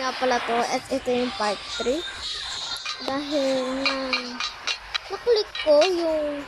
nga pala to at ito yung part 3. Dahil na-click ko yung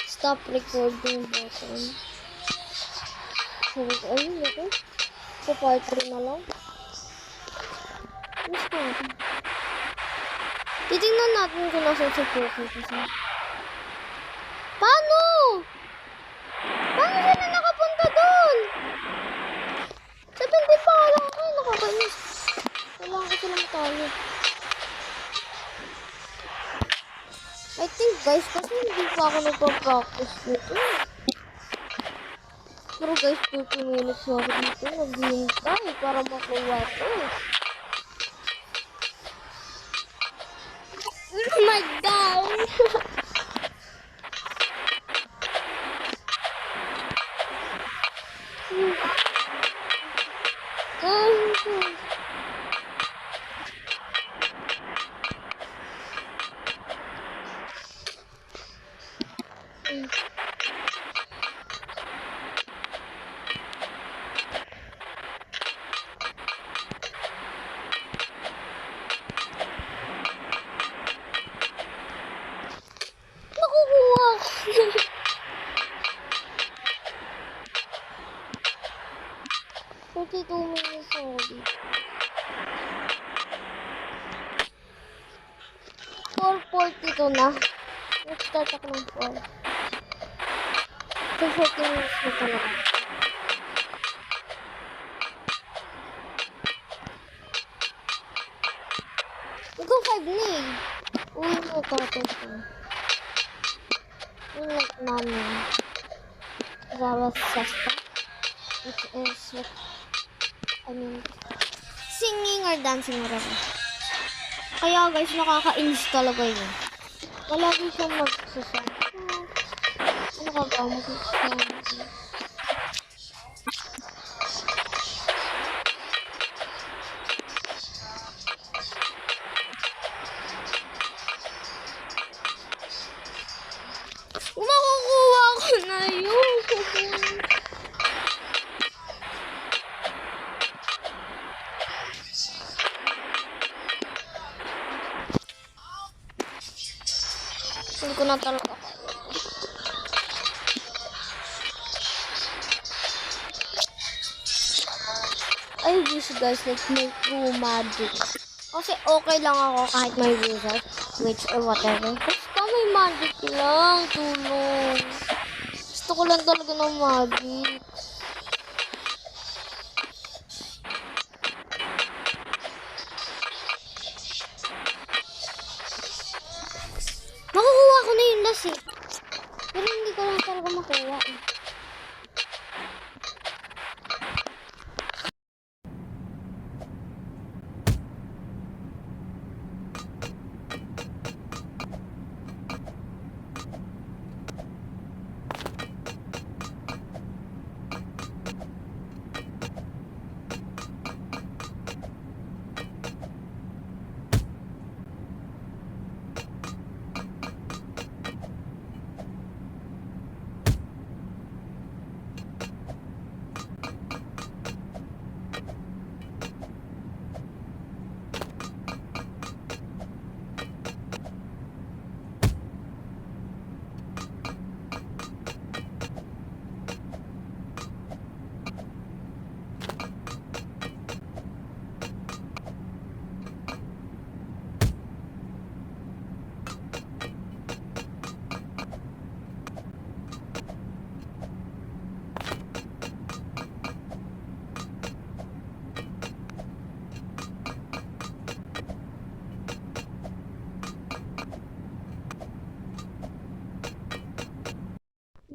stop recording button. So, ayun ito. So, part 3 na lang. Mas natin. Titingnan natin kung nasa sa Poké kasi. Paano? Paano sila nakapunta doon? 70 pa lang ako. Nakakainis. Kailangan ko silang tayo. I think guys, kasi hindi pa ako nagpa-practice dito. Pero guys, 30 minutes ako dito. Naghihintay para makuha ito. Oh my God! Nakukuha ko. 42 minutes already. 4:42 na. Let's start ako ng 4. So, 40 minutes na talaga. Go 5 na eh. Uy, natapos ko. Yung like namin. Zara Sesta. Which is what singing or dancing, whatever. Kaya guys, nakakainis talaga yun. Palagi siyang magsasama. Ano ka ba? Magsasama. Makukuha ko na yun. Hindi ko na talaga kaya. I wish guys like may true magic. Kasi okay lang ako kahit may wizard, witch or whatever. Basta may magic lang, tulong. Gusto ko lang talaga ng magic. Makukuha ko na yung last eh. Pero hindi ko lang talaga makuha eh.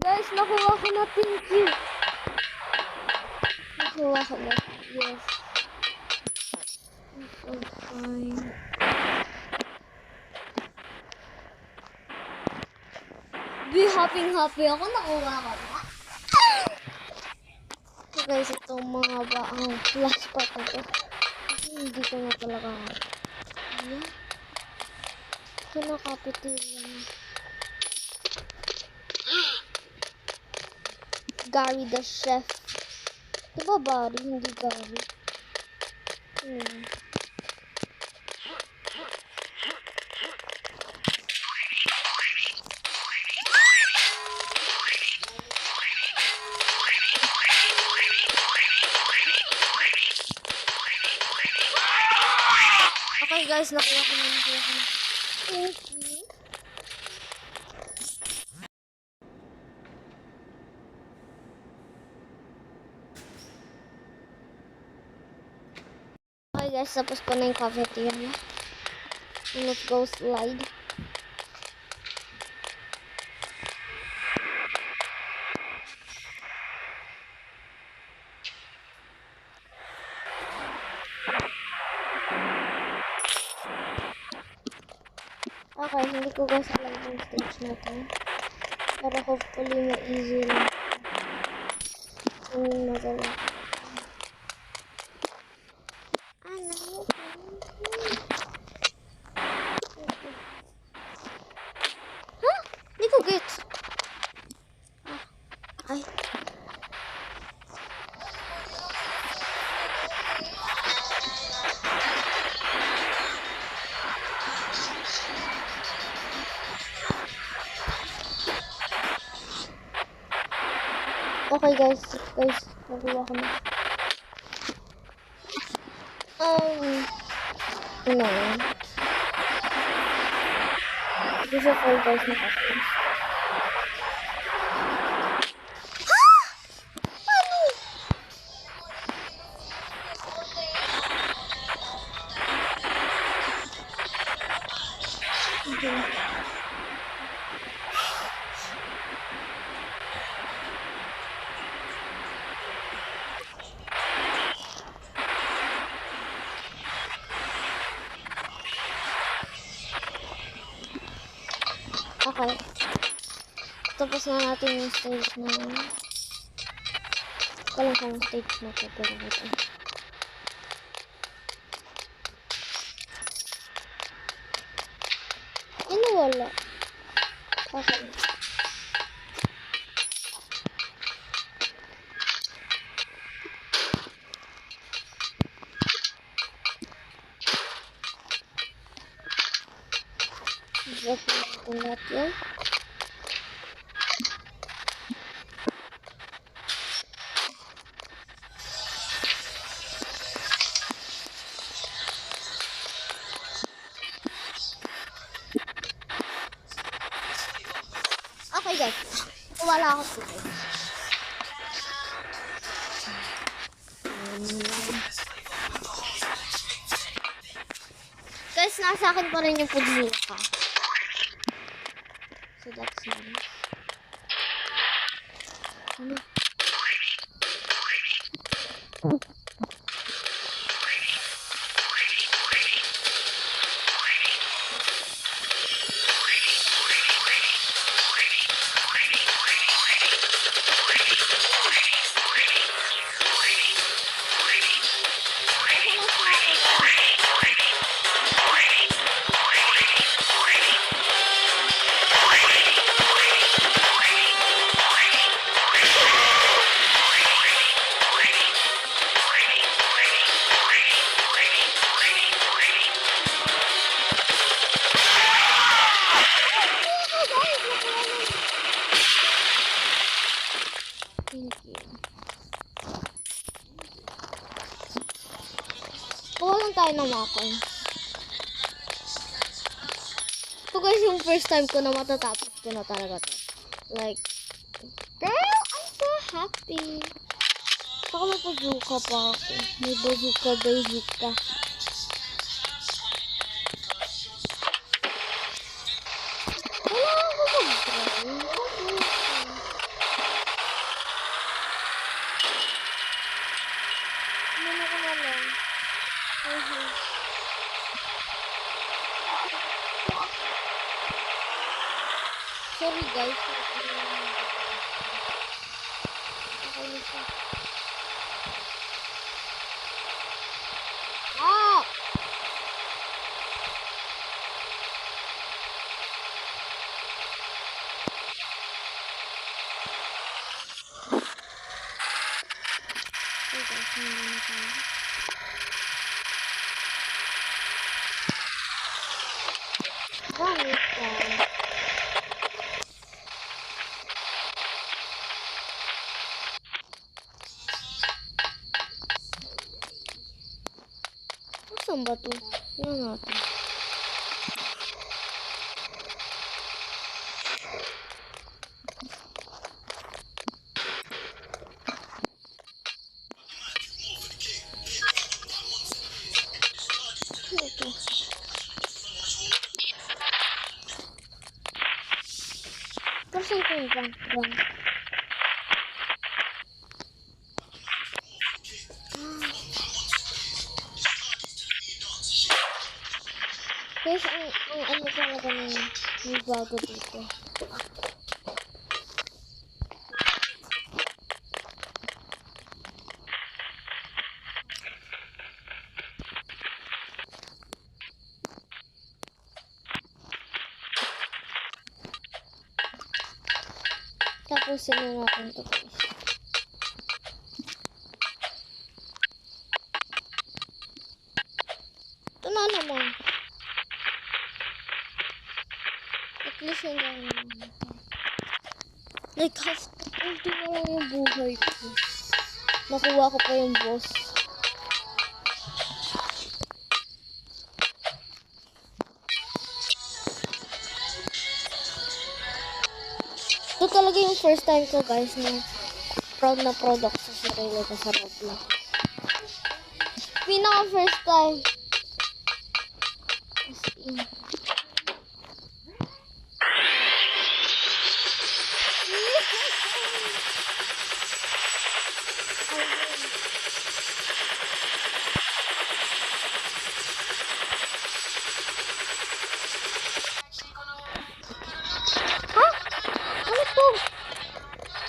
Guys, nakuha ko na, thank you. Nakuha ko na, yes. So fine. Be happy ako, nakuha ko na. So guys, itong mga baang last part na to. Hindi ko na talaga. Ayan. Ito na cafeteria na. Gary the chef. Diba Barry? Hindi Gary. Hmm. Okay guys, nakuha ko na. Thank you. Okay guys, tapos ko na yung cafeteria. Let's go slide. Okay, hindi ko guys alam yung stage na to. Pero hopefully ma-easy lang. Yung madala. Ano? Ha? Hindi ko get. Ay. Okay guys, nakuha ko na. No. This is all guys na customs. Okay. Tapos na natin yung stage na yun. Ko lang kung stage na ito, pero ito. Ano wala? Okay. Drop natin lahat yun. Okay guys, wala ako dito. Guys, nasa akin pa rin yung Pudluka. So that's nice. Ano? Thank you. Kuha lang tayo ng mga coins. Ito guys yung first time ko na matatapos ko na talaga to. Like, girl, I'm so happy. Saka may bazooka pa ako. May bazooka. Wala ako mag-drive. Ano ko na lang. Sorry guys. Okay na siya. Ah! guys. Hindi na tayo. Wait lang. Saan ba ito? Tingnan natin. Ano ito? Kasi ito yung background. Guys, ang ano talaga ng bago dito. Tapusin na natin ito, guys. Ito na naman. At least hindi naman. Like, hindi na lang yung buhay ko. Nakuha ko pa yung boss. Ito talaga yung first time ko, guys, na proud ako sa sarili ko sa Roblox. Pinaka first time. As in.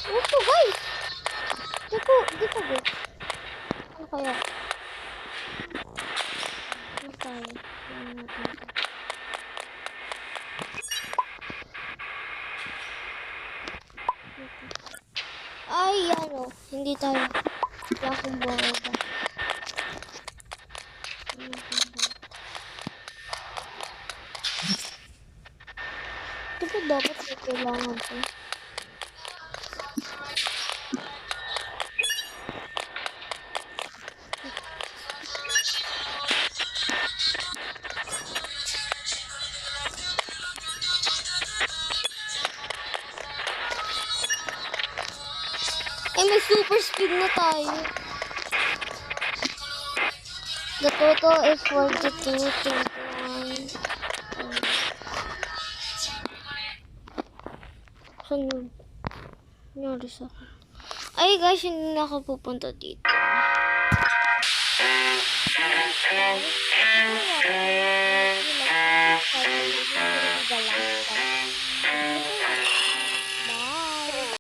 Ano to, guys? Dito, guys. Ano kaya? Ano tayo? Ay, ano? Hindi tayo. Wala akong bola. Ito ba dapat may kailangan ko? Eh, may super speed na tayo. The total is 42, 21. Saan yun? Nangyari sa akin. Ay, guys, hindi na ako pupunta dito.